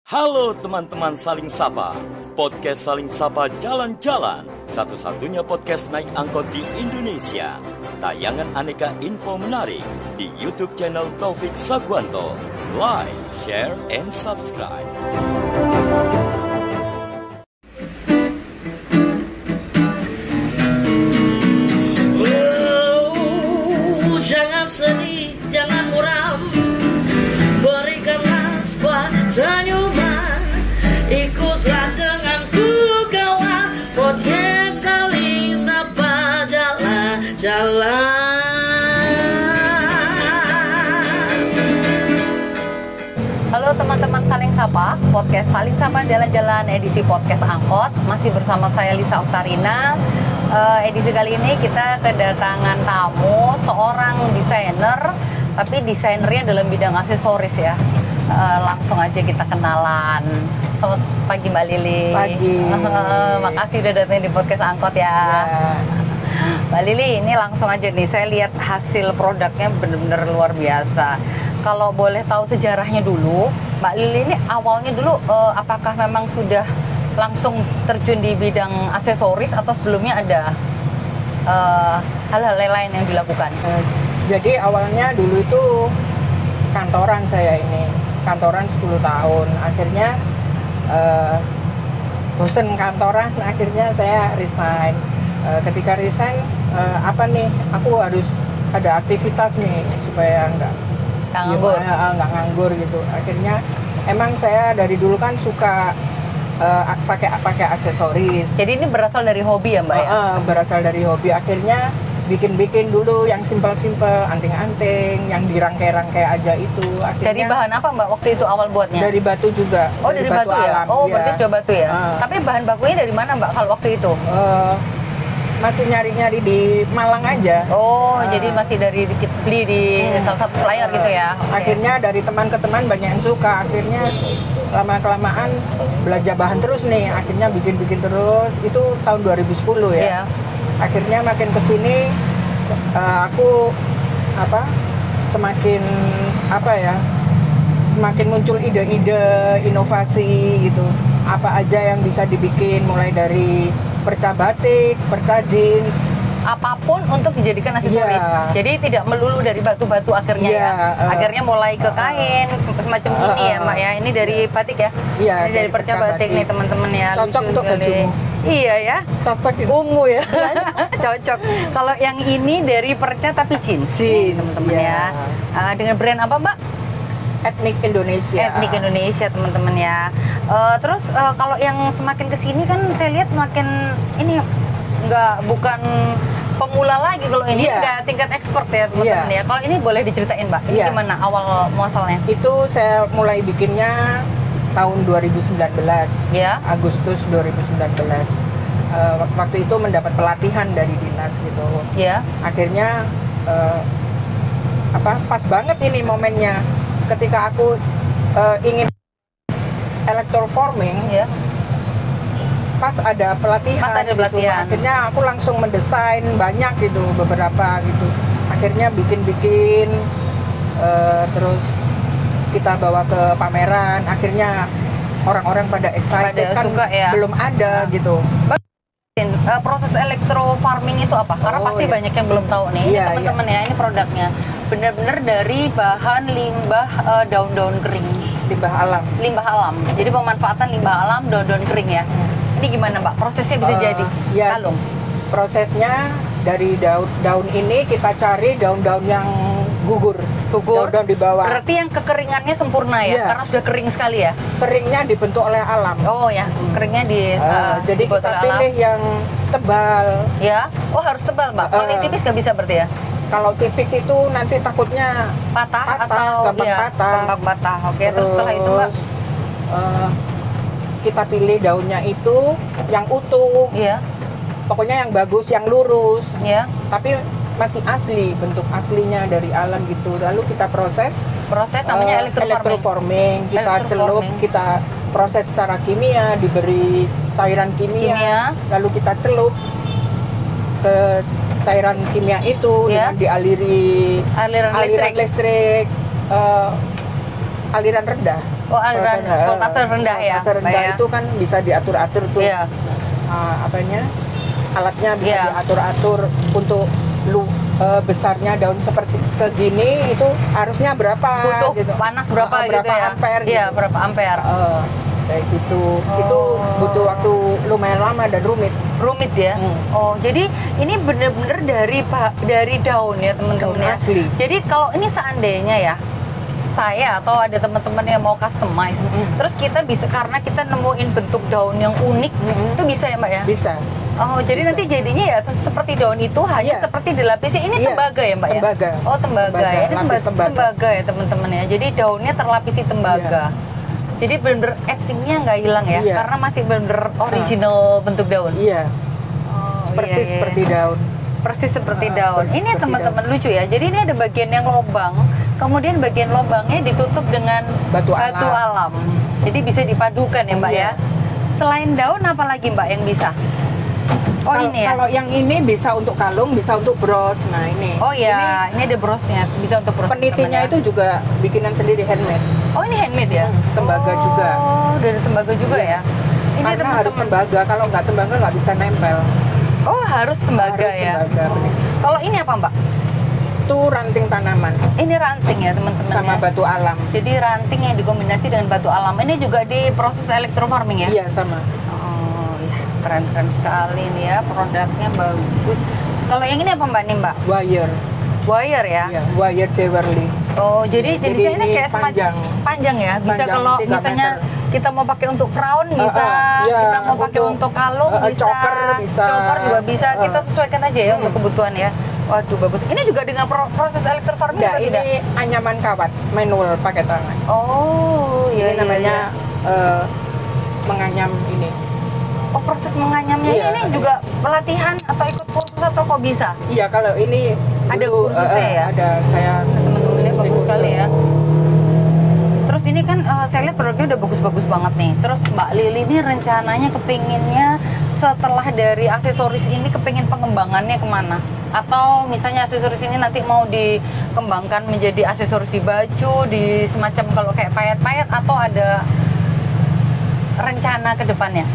Halo teman-teman Saling Sapa, podcast Saling Sapa Jalan-Jalan, satu-satunya podcast naik angkot di Indonesia. Tayangan aneka info menarik di YouTube channel Taufik Sagwanto. Like, share, and subscribe. Jangan sedih, jangan muram, berikanlah sebuah senyuman. Ikutlah denganku kawan, podcast Saling Sapa Jalan-Jalan. Halo teman-teman Saling Sapa, podcast Saling Sapa Jalan-Jalan edisi podcast angkot. Masih bersama saya Lisa Oktarina. Edisi kali ini kita kedatangan tamu, seorang desainer, tapi desainernya dalam bidang aksesoris ya. Langsung aja kita kenalan. Selamat pagi Mbak Lili. Pagi. Makasih udah datang di podcast angkot ya. Mbak Lili, ini langsung aja nih, saya lihat hasil produknya bener-bener luar biasa. Kalau boleh tahu sejarahnya dulu, Mbak Lili ini awalnya dulu apakah memang sudah langsung terjun di bidang aksesoris atau sebelumnya ada hal-hal lain yang dilakukan? Jadi awalnya dulu itu kantoran saya ini, kantoran 10 tahun. Akhirnya bosen kantoran, akhirnya saya resign. Ketika resign, aku harus ada aktivitas nih supaya nggak nganggur gitu. Akhirnya emang saya dari dulu kan suka pakai aksesoris. Jadi ini berasal dari hobi ya Mbak ya? Berasal dari hobi. Akhirnya bikin dulu yang simpel-simpel, anting-anting, yang dirangkai-rangkai aja itu. Akhirnya, dari bahan apa Mbak waktu itu awal buatnya? Dari batu juga. Oh dari batu ya? alam, Oh ya. berarti sudah batu ya? Tapi bahan bakunya dari mana Mbak kalau waktu itu? Masih nyari-nyari di Malang aja. Oh, jadi masih dari beli di salah satu supplier gitu ya? Okay. Akhirnya dari teman ke teman banyak yang suka. Akhirnya lama-kelamaan belajar bahan terus nih. Akhirnya bikin terus. Itu tahun 2010 ya. Yeah. Akhirnya makin kesini aku semakin muncul ide-ide inovasi gitu. Apa aja yang bisa dibikin, mulai dari perca batik, perca jeans, apapun untuk dijadikan aksesoris. Yeah. Jadi tidak melulu dari batu-batu akhirnya ya. Akhirnya mulai ke kain semacam ini ya Mbak ya. Ini dari batik ya. Iya, ini dari perca batik nih teman-teman ya. Cocok lucu untuk sekali. bajumu. Iya ya. Cocok gitu. Ungu ya. Cocok. Kalau yang ini dari perca tapi jeans. Teman-teman ya. Dengan brand apa Mbak? Etnik Indonesia. Etnik Indonesia teman-teman ya. Terus kalau yang semakin kesini kan saya lihat semakin ini bukan pemula lagi, kalau ini udah tingkat ekspor ya teman-teman ya. Kalau ini boleh diceritain Mbak, ini gimana awal muasalnya? Itu saya mulai bikinnya tahun 2019, Agustus 2019. Waktu itu mendapat pelatihan dari dinas gitu. Akhirnya pas banget ini momennya. Ketika aku ingin electroforming, pas ada pelatihan. Gitu. Akhirnya aku langsung mendesain banyak gitu, beberapa gitu. Akhirnya bikin, terus kita bawa ke pameran. Akhirnya orang-orang pada excited kan suka, ya? Belum ada gitu. Proses elektrofarming itu apa? Karena pasti banyak yang belum tahu nih. Ini teman-teman ya, ini produknya benar-benar dari bahan limbah daun-daun kering. Limbah alam. Jadi pemanfaatan limbah alam, daun-daun kering ya. Ini gimana Mbak? Prosesnya bisa jadi kalung? Prosesnya dari daun ini kita cari daun-daun yang gugur. Daun-daun di bawah. Berarti yang kekeringannya sempurna ya? Karena sudah kering sekali ya? Keringnya dibentuk oleh alam. Oh ya, keringnya jadi kita pilih yang tebal. Ya? Oh harus tebal Mbak? Kalau yang tipis nggak bisa berarti ya? Kalau tipis itu nanti takutnya patah atau gampang patah. Oke, terus setelah itu Mbak? Kita pilih daunnya itu yang utuh. Pokoknya yang bagus, yang lurus. Tapi masih asli, bentuk aslinya dari alam gitu. Lalu kita proses namanya electroforming. Kita celup, kita proses secara kimia, diberi cairan kimia. Lalu kita celup ke cairan kimia itu dengan dialiri aliran listrik, aliran rendah. Oh, aliran voltase rendah ya. Voltase rendah itu kan bisa diatur-atur tuh. Iya. Alatnya bisa Iya. diatur-atur untuk besarnya daun seperti segini itu harusnya berapa Butuh gitu. panas berapa gitu ya. ampere Iya, gitu. berapa ampere. Kayak gitu. Oh. Itu butuh waktu lumayan lama dan rumit. Rumit ya. Oh, jadi ini bener-bener dari daun ya teman-teman ya. Asli. Jadi kalau ini seandainya ya saya atau ada teman-teman yang mau customize, terus kita bisa karena kita nemuin bentuk daun yang unik, itu bisa ya Mbak ya? Bisa. Oh, jadi Bisa. nanti jadinya ya seperti daun itu hanya Iya. seperti dilapisi. Ini Iya. tembaga ya Mbak Tembaga. ya? Oh, tembaga ya. Ini lapis tembaga. tembaga ya teman-teman ya. Jadi daunnya terlapisi tembaga. Jadi bener-bener actingnya nggak hilang ya, Iya. karena masih bener original bentuk daun. Iya. Oh, Persis iya. seperti daun. Persis seperti daun. persis Ini seperti teman-teman lucu ya. Jadi ini ada bagian yang lobang, kemudian bagian lobangnya ditutup dengan Batu alam. Jadi bisa dipadukan ya Mbak Iya. ya. Selain daun apa lagi Mbak yang bisa? Oh ini ya. Kalau yang ini bisa untuk kalung, bisa untuk bros. Nah ini. Oh ya, ini ada brosnya, bisa untuk bros. Penitinya teman-teman ya. itu juga bikinan sendiri handmade. Oh ini handmade ya? Tembaga Oh, juga. dari tembaga juga Iya. ya? Ini Karena harus teman-teman. tembaga. Kalau nggak tembaga nggak bisa nempel. Oh harus tembaga Harus ya? tembaga. Kalau ini apa Mbak? Itu ranting tanaman Ini ranting ya teman-teman sama ya? batu alam. Jadi ranting yang dikombinasi dengan batu alam. Ini juga diproses electrofarming ya? Iya sama. Oh ya, keren-keren sekali nih ya, produknya bagus. Kalau yang ini apa Mbak nih Mbak? Wire. Wire ya? Iya, wire Jewelerly. Oh, jadi jenisnya ini ini kayak panjang. panjang ya. Bisa Panjang, kalau 3 misalnya meter. kita mau pakai untuk crown bisa, iya, kita mau pakai untuk kalung bisa, choker bisa. choker juga bisa. Kita sesuaikan aja ya untuk kebutuhan ya. Waduh bagus. Ini juga dengan proses electrofarming Enggak, atau ini tidak? anyaman kawat, manual pakai tangan. Oh, iya. Ini namanya menganyam ini. Oh, proses menganyamnya Iya, ini ada. juga pelatihan atau ikut kursus atau kok bisa? Iya, kalau ini Ada dulu, kursusnya ya? Ada, saya Teman-teman ini bagus ikut. sekali ya. Terus ini kan saya lihat produknya udah bagus-bagus banget nih. Terus Mbak Lili ini rencananya kepinginnya setelah dari aksesoris ini kepingin pengembangannya kemana? Atau misalnya aksesoris ini nanti mau dikembangkan menjadi aksesoris di baju, di semacam kalau kayak payet-payet, atau ada rencana ke depannya?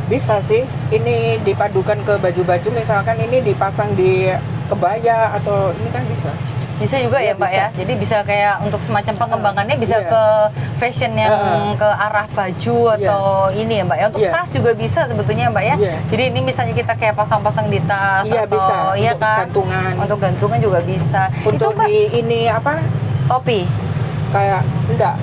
Bisa sih, ini dipadukan ke baju-baju, misalkan ini dipasang di kebaya atau ini kan bisa. Bisa juga Iya, ya Mbak bisa. ya. Jadi bisa kayak untuk semacam pengembangannya bisa Iya. ke fashion yang ke arah baju atau ini ya Mbak ya. Untuk Iya. tas juga bisa sebetulnya Mbak ya. Iya. Jadi ini misalnya kita kayak pasang-pasang di tas Iya, atau bisa. iya Untuk kan. gantungan. Untuk gantungan juga bisa. Untuk Itu Mbak, di ini apa? topi. Kayak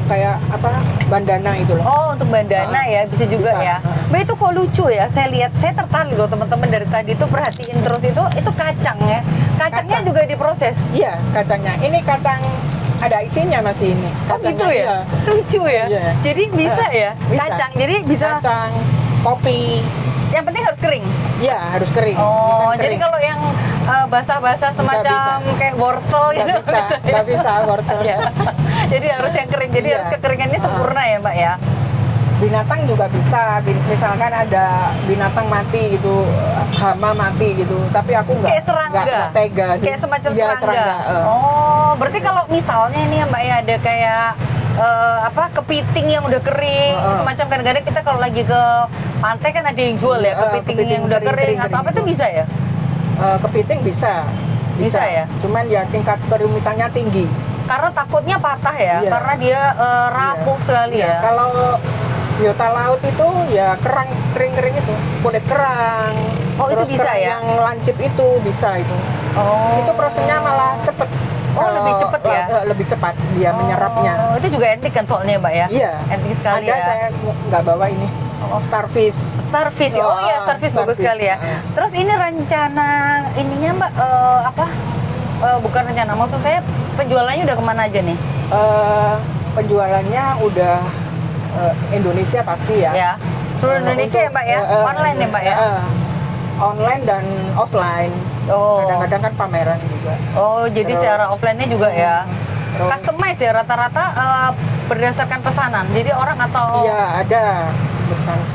kayak apa? Bandana itu loh. Oh, untuk bandana ya, bisa juga Bisa. ya. Mbak itu kok lucu ya, saya lihat, saya tertarik loh teman-teman dari tadi tuh perhatiin terus itu kacang ya. Kacangnya Kacang. juga diproses. Iya, kacangnya. Ini kacang ada isinya masih ini. Oh Kacangnya, gitu ya? iya. Lucu ya? Iya. Jadi bisa ya? Bisa. Kacang, jadi bisa, Kacang, kopi. yang penting harus kering. Iya, harus kering. Oh, Bukan jadi kering. kalau yang basah-basah semacam bisa. kayak wortel nggak gitu bisa, nggak bisa wortel. Ya. Jadi harus yang kering. Jadi Iya. harus kekeringannya sempurna ya, Mbak ya. Binatang juga bisa. Misalkan ada binatang mati gitu, hama mati gitu. Tapi aku nggak Kayak serangga. nggak tega. Kayak semacam Iya, serangga. Oh, berarti kalau misalnya ini ya Mbak ya ada kayak kepiting yang udah kering, semacam kadang-kadang kita kalau lagi ke pantai kan ada yang jual ya kepiting yang udah kering atau apa itu bisa ya? Kepiting bisa. Bisa ya? Cuman ya tingkat kerumitannya tinggi. Karena takutnya patah ya, Iya. karena dia rapuh sekali Iya. ya. Kalau biota laut itu ya kerang kering-kering itu, kulit kerang. Oh, itu terus bisa kerang ya? yang lancip itu bisa itu. Oh. Itu prosesnya malah cepet. Oh, Kalau, lebih cepet ya? Lebih cepat dia menyerapnya. Oh, itu juga etik kan soalnya Mbak ya? Iya. Etik sekali Ada ya. saya nggak bawa ini. Oh. Starfish. Starfish ya? Oh iya, starfish bagus Starfish. sekali ya. Terus ini rencana ininya Mbak, bukan rencana, maksud saya penjualannya udah kemana aja nih? Penjualannya udah Indonesia pasti ya. Ya, seluruh Indonesia ya Mbak ya? Online ya Mbak ya? Online dan offline. Oh. Kadang-kadang kan pameran juga. Oh, jadi Terus- secara offline-nya juga ya? Terus- Customize ya rata-rata berdasarkan pesanan. Jadi orang atau Iya, ada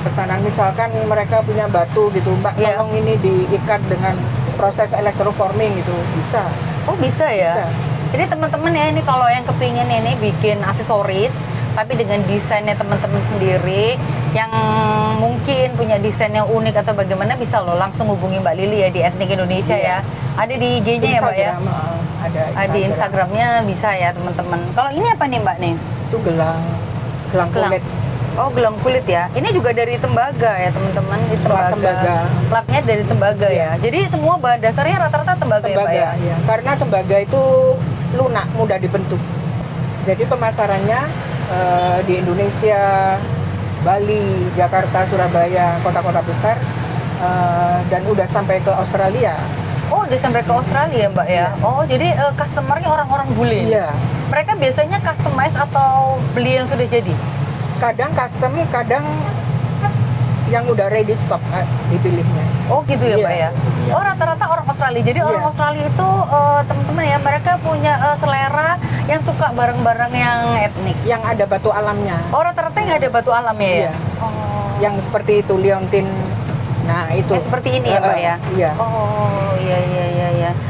pesanan misalkan mereka punya batu gitu, Mbak, Iya. tolong ini diikat dengan proses electroforming gitu, bisa. oh bisa ya? Bisa. Jadi teman-teman ya, ini kalau yang kepingin ini bikin aksesoris tapi dengan desainnya teman-teman sendiri, yang mungkin punya desain yang unik atau bagaimana, bisa loh langsung hubungi Mbak Lili ya di Etnik Indonesia ya. Ada di IG-nya ya Mbak ya? Ada di Instagramnya bisa ya teman-teman. Kalau ini apa nih Mbak nih? Itu gelang kulit. Oh, gelang kulit ya. Ini juga dari tembaga ya teman-teman, di tembaga. Platnya dari tembaga ya. Jadi semua bahan dasarnya rata-rata tembaga ya Mbak ya? Iya. Karena tembaga itu lunak, mudah dibentuk. Jadi pemasarannya di Indonesia, Bali, Jakarta, Surabaya, kota-kota besar, dan udah sampai ke Australia. Oh, udah sampai ke Australia Mbak ya? Oh, jadi customernya orang-orang bule? Iya. Mereka biasanya customize atau beli yang sudah jadi? Kadang custom, kadang yang udah ready stock dipilihnya. Oh gitu ya Mbak ya? Iya. Oh, rata-rata orang Australia. Jadi orang Australia itu teman-teman ya, mereka punya selera yang suka barang-barang yang etnik, yang ada batu alamnya. Oh, rata-rata yang ada batu alamnya ya? Iya. Oh. Yang seperti itu, liontin. Nah itu. Ya, seperti ini ya Mbak ya? Iya. Oh iya.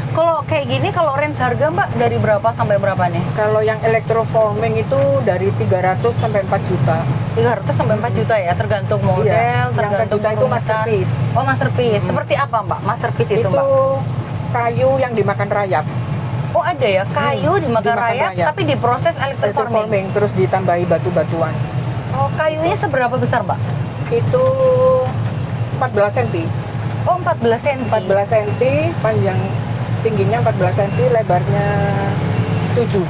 Kalau kayak gini, kalau range harga Mbak dari berapa sampai berapa nih? Kalau yang electroforming itu dari 300 sampai 4 juta. 300 sampai 4 juta ya, tergantung model, Iya. tergantung Yang itu masterpiece. Oh, masterpiece. Seperti apa Mbak masterpiece itu Mbak? Kayu yang dimakan rayap. Oh, ada ya, kayu dimakan rayap, tapi diproses electroforming. Terus ditambahi batu-batuan. Oh, kayunya seberapa besar Mbak? Itu 14 cm. Oh, 14 cm. 14 cm, panjang tingginya 14 cm, lebarnya 7.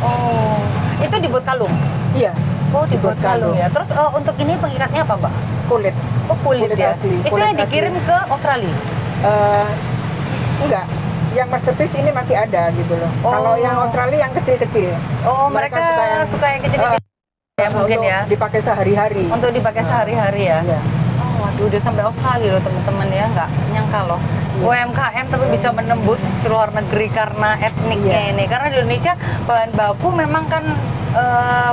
Oh, itu dibuat kalung? Iya. Oh, dibuat kalung ya. Terus untuk ini pengikatnya apa Mbak? Kulit. Oh, kulit ya. Asli. Itu kulit yang dikirim asli. ke Australia? Enggak. Yang masterpiece ini masih ada gitu loh. Oh. Kalau yang Australia yang kecil-kecil. Oh, mereka suka yang kecil-kecil ya mungkin ya. Dipakai sehari-hari. Untuk dipakai sehari-hari ya. Iya. Oh, waduh, udah sampai Australia loh teman-teman ya, nggak nyangka loh. UMKM tapi bisa menembus luar negeri karena etniknya ini. Karena di Indonesia bahan baku memang kan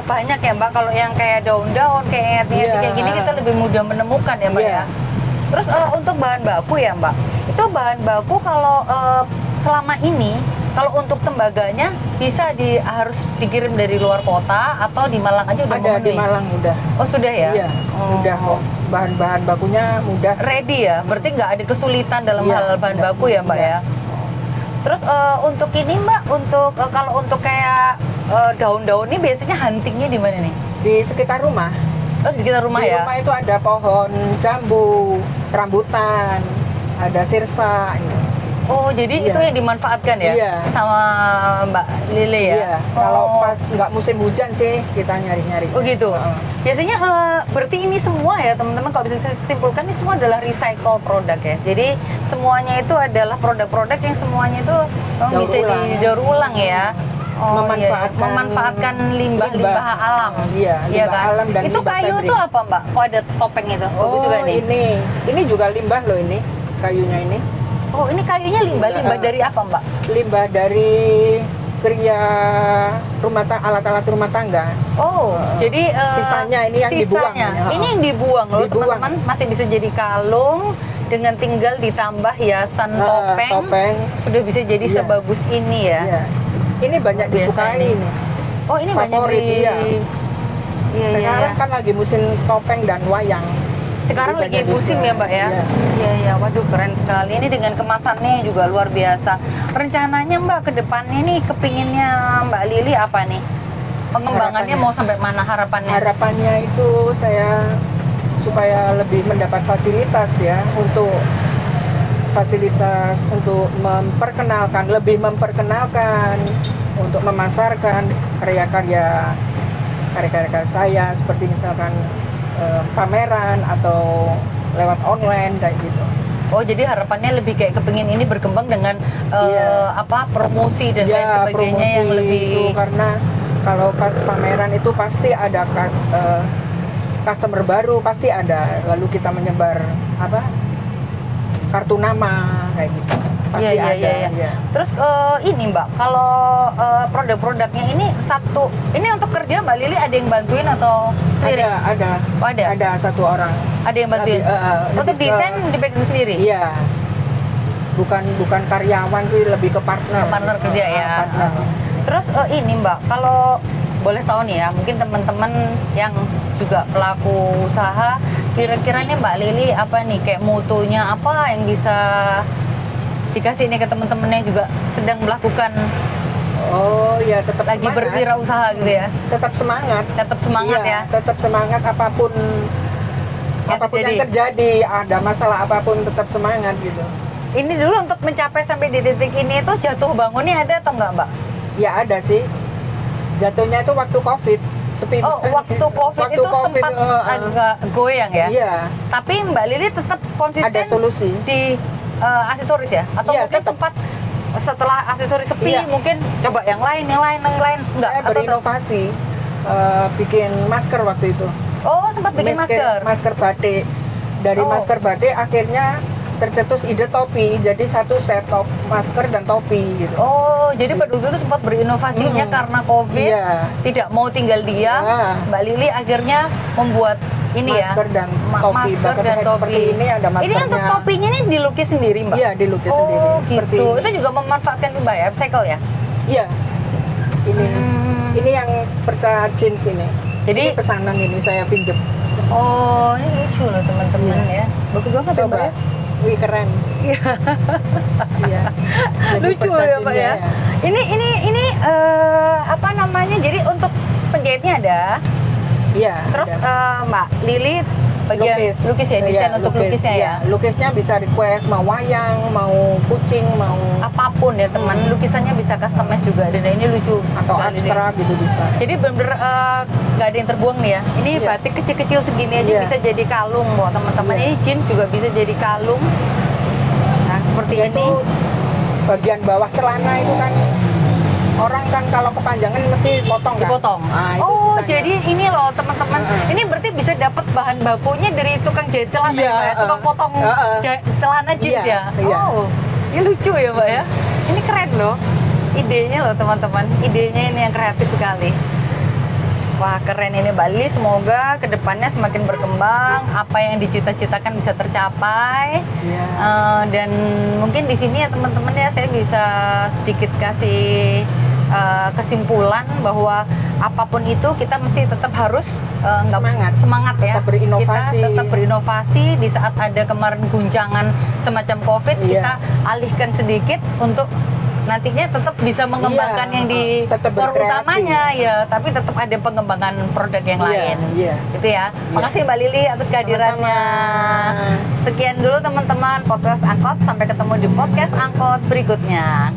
banyak ya Mbak. Kalau yang kayak daun-daun, kayak etnik kayak gini kita lebih mudah menemukan ya Mbak ya. Terus untuk bahan baku ya Mbak, itu bahan baku kalau selama ini, kalau untuk tembaganya bisa harus dikirim dari luar kota atau di Malang aja udah ada di Malang udah. Oh sudah ya? Iya, udah kok. Bahan-bahan bakunya mudah. Ready ya? Berarti nggak ada kesulitan dalam hal bahan baku ya Mbak ya? Terus untuk ini Mbak, kalau untuk kayak daun-daun ini biasanya huntingnya di mana nih? Di sekitar rumah. Oh, di sekitar rumah ya? Di rumah itu ada pohon jambu, rambutan, ada sirsa. Oh, jadi itu yang dimanfaatkan ya? Iya. Sama Mbak Lili ya? Iya. Kalau pas nggak musim hujan sih kita nyari-nyari. Oh gitu? Biasanya berarti ini semua ya teman-teman, kalau bisa saya simpulkan ini semua adalah recycle produk ya? Jadi semuanya itu adalah produk-produk yang semuanya itu bisa didaur ulang ya? Oh, memanfaatkan limbah-limbah alam. Iya kan? Alam dan itu kayu itu apa Mbak? Kok ada topeng itu? Oh juga ini juga limbah loh ini, kayunya ini. Oh, ini kayunya limbah dari apa Mbak? Limbah dari kerja alat-alat rumah tangga. Oh, jadi sisanya ini yang dibuang. Ini yang dibuang loh teman-teman, masih bisa jadi kalung dengan tinggal ditambah hiasan topeng. Sudah bisa jadi sebagus ini ya. Iya. Ini banyak disukai ini. Oh, ini favorit, banyak sekarang kan lagi musim topeng dan wayang. Sekarang lagi musim ya Mbak ya? Iya, waduh keren sekali. Ini dengan kemasannya juga luar biasa. Rencananya Mbak ke depannya nih, kepinginnya Mbak Lili apa nih? Pengembangannya mau sampai mana harapannya? Harapannya itu saya supaya lebih mendapat fasilitas ya, untuk lebih memperkenalkan, untuk memasarkan karya-karya saya, seperti misalkan pameran atau lewat online kayak gitu. Oh, jadi harapannya lebih kayak kepengin ini berkembang dengan promosi dan lain sebagainya yang lebih itu, karena kalau pas pameran itu pasti ada customer baru, pasti ada, lalu kita menyebar kartu nama kayak gitu. Pasti ada. Iya. Terus ini Mbak, kalau produk-produknya ini untuk kerja Mbak Lili ada yang bantuin atau sendiri? Ada. Oh, ada. Ada satu orang. Ada yang bantuin. Untuk desain dipegang sendiri? Iya. bukan karyawan sih, lebih ke partner. Partner kerja ya. Partner. Terus ini Mbak, kalau boleh tahu nih ya, mungkin teman-teman yang juga pelaku usaha, kira-kira nih Mbak Lili apa nih kayak mutunya apa yang bisa dikasih nih ke teman-temannya juga sedang melakukan tetap lagi semangat. berwirausaha gitu ya. Tetap semangat. Tetap semangat ya. Tetap semangat apapun yang terjadi, ada masalah apapun tetap semangat gitu. Ini dulu untuk mencapai sampai di titik ini itu jatuh bangunnya ada atau enggak Mbak? Ya ada sih. Jatuhnya itu waktu COVID. Sepi. Waktu COVID itu sempat agak goyang ya? Iya. Tapi Mbak Lili tetap konsisten ada solusi di aksesoris ya? Atau mungkin tetap. sempat setelah aksesoris sepi mungkin coba yang lain enggak? Saya berinovasi, bikin masker waktu itu. Oh, sempat bikin masker batik. Dari masker batik akhirnya tercetus ide topi, jadi satu set masker dan topi gitu. Oh, jadi pada waktu itu sempat berinovasinya karena COVID, tidak mau tinggal diam. Mbak Lili akhirnya membuat ini masker dan topi. Masker dan topi. Seperti ini ada maskernya. Ini untuk topinya ini dilukis sendiri Mbak? Iya, dilukis sendiri. Oh gitu. Itu juga memanfaatkan Mbak ya, upcycle ya? Iya. Ini yang perca jeans ini. Jadi ini pesanan ini saya pinjem. Oh, ini lucu loh teman-teman ya. Bagus banget ya Mbak ya. Wih, keren. Iya. Lucu ya Pak ya. Ini apa namanya? Jadi untuk penjahitnya ada. Iya. Terus Mbak Lili bagian lukis ya, desain untuk lukisnya ya. Lukisnya bisa request mau wayang, mau kucing, mau apapun ya teman. Lukisannya bisa customize juga dan ini lucu atau abstrak gitu bisa. Jadi bener-bener nggak ada yang terbuang nih ya. Ini batik kecil-kecil segini aja bisa jadi kalung buat teman-teman. Ini jeans juga bisa jadi kalung. Nah seperti ini. Itu bagian bawah celana itu kan orang kan kalau kepanjangan mesti potong kan? Dipotong. Nah, oh, jadi ini loh teman-teman. Ini berarti bisa dapat bahan bakunya dari tukang jahit celana ya, tukang potong celana jeans ya. Oh, ini lucu ya, Mbak ya. Ini keren loh. Idenya loh teman-teman. Idenya ini yang kreatif sekali. Wah, keren ini Mbak Lili. Semoga kedepannya semakin berkembang. Apa yang dicita-citakan bisa tercapai. Dan mungkin di sini ya teman-teman ya, saya bisa sedikit kasih kesimpulan bahwa apapun itu kita mesti tetap harus semangat ya. Berinovasi. Kita tetap berinovasi di saat ada kemarin guncangan semacam COVID, kita alihkan sedikit untuk nantinya tetap bisa mengembangkan yang di core utamanya ya, tapi tetap ada pengembangan produk yang lain. Gitu ya. Makasih Mbak Lili atas kehadirannya. Sekian dulu teman-teman podcast Angkot, sampai ketemu di podcast Angkot berikutnya.